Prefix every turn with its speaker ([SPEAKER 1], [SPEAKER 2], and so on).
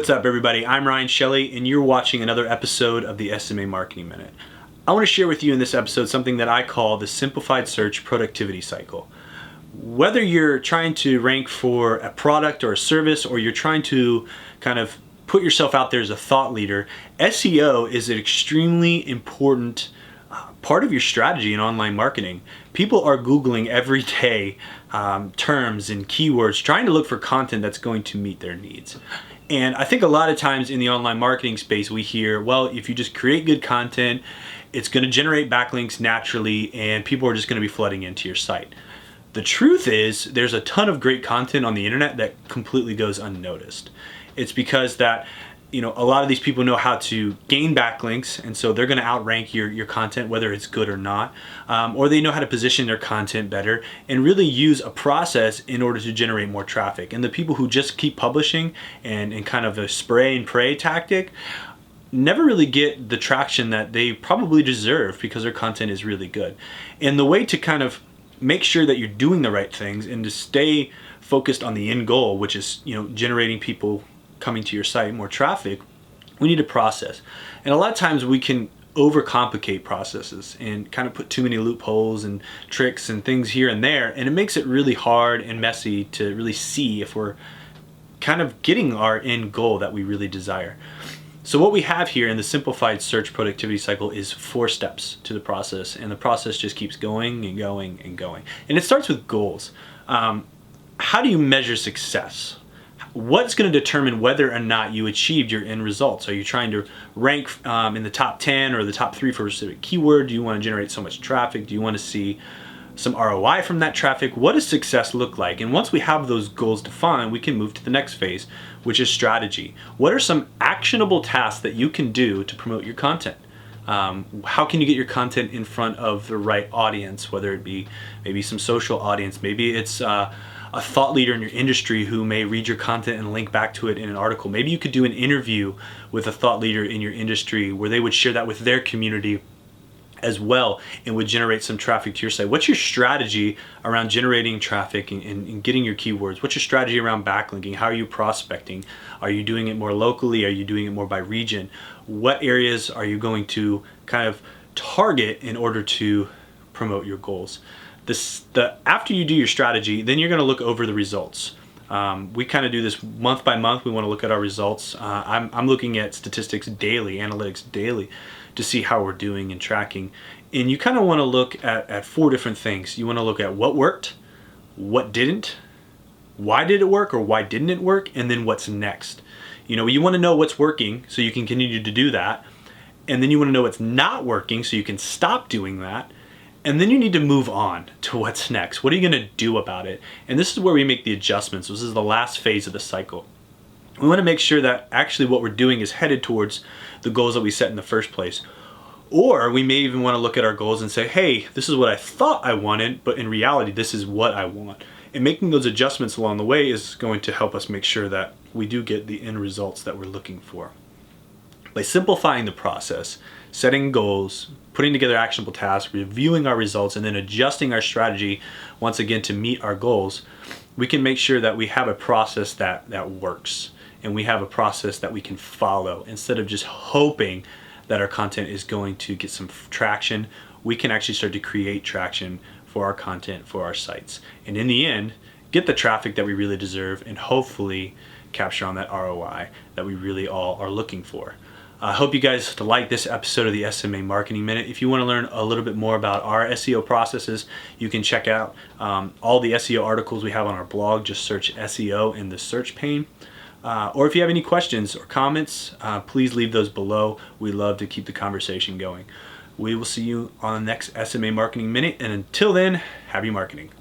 [SPEAKER 1] What's up, everybody? I'm Ryan Shelley, and you're watching another episode of the SMA Marketing Minute. I want to share with you in this episode something that I call the Simplified Search Productivity Cycle. Whether you're trying to rank for a product or a service, or you're trying to kind of put yourself out there as a thought leader, SEO is an extremely important part of your strategy in online marketing. People are Googling every day terms and keywords, trying to look for content that's going to meet their needs. And I think a lot of times in the online marketing space, we hear, well, if you just create good content, it's going to generate backlinks naturally, and people are just going to be flooding into your site. The truth is, there's a ton of great content on the internet that completely goes unnoticed. It's because that a lot of these people know how to gain backlinks, and so they're going to outrank your content, whether it's good or not, or they know how to position their content better and really use a process in order to generate more traffic. And the people who just keep publishing and kind of a spray and pray tactic never really get the traction that they probably deserve because their content is really good. And the way to kind of make sure that you're doing the right things and to stay focused on the end goal, which is generating people coming to your site, more traffic, we need a process. And a lot of times we can overcomplicate processes and kind of put too many loopholes and tricks and things here and there, and it makes it really hard and messy to really see if we're kind of getting our end goal that we really desire. So what we have here in the Simplified Search Productivity Cycle is 4 steps to the process, and the process just keeps going and going and going. And it starts with goals. How do you measure success? What's going to determine whether or not you achieved your end results? Are you trying to rank in the top 10 or the top 3 for a specific keyword? Do you want to generate so much traffic? Do you want to see some ROI from that traffic? What does success look like? And once we have those goals defined, we can move to the next phase, which is strategy. What are some actionable tasks that you can do to promote your content? How can you get your content in front of the right audience, whether it be maybe some social audience, maybe it's a thought leader in your industry who may read your content and link back to it in an article. Maybe you could do an interview with a thought leader in your industry where they would share that with their community as well and would generate some traffic to your site. What's your strategy around generating traffic and getting your keywords? What's your strategy around backlinking? How are you prospecting? Are you doing it more locally? Are you doing it more by region? What areas are you going to kind of target in order to promote your goals? After you do your strategy, then you're going to look over the results. We kind of do this month by month. We want to look at our results. I'm looking at statistics daily, analytics daily, to see how we're doing and tracking. And you kind of want to look at 4 different things. You want to look at what worked, what didn't, why did it work or why didn't it work, and then what's next. You want to know what's working so you can continue to do that. And then you want to know what's not working so you can stop doing that. And then you need to move on to what's next. What are you going to do about it? And this is where we make the adjustments. This is the last phase of the cycle. We want to make sure that actually what we're doing is headed towards the goals that we set in the first place. Or we may even want to look at our goals and say, hey, this is what I thought I wanted, but in reality, this is what I want. And making those adjustments along the way is going to help us make sure that we do get the end results that we're looking for. By simplifying the process, setting goals, putting together actionable tasks, reviewing our results, and then adjusting our strategy once again to meet our goals, we can make sure that we have a process that works, and we have a process that we can follow. Instead of just hoping that our content is going to get some traction, we can actually start to create traction for our content, for our sites. And in the end, get the traffic that we really deserve and hopefully capture on that ROI that we really all are looking for. I hope you guys like this episode of the SMA Marketing Minute. If you want to learn a little bit more about our SEO processes, you can check out all the SEO articles we have on our blog. Just search SEO in the search pane. Or if you have any questions or comments, please leave those below. We love to keep the conversation going. We will see you on the next SMA Marketing Minute. And until then, happy marketing.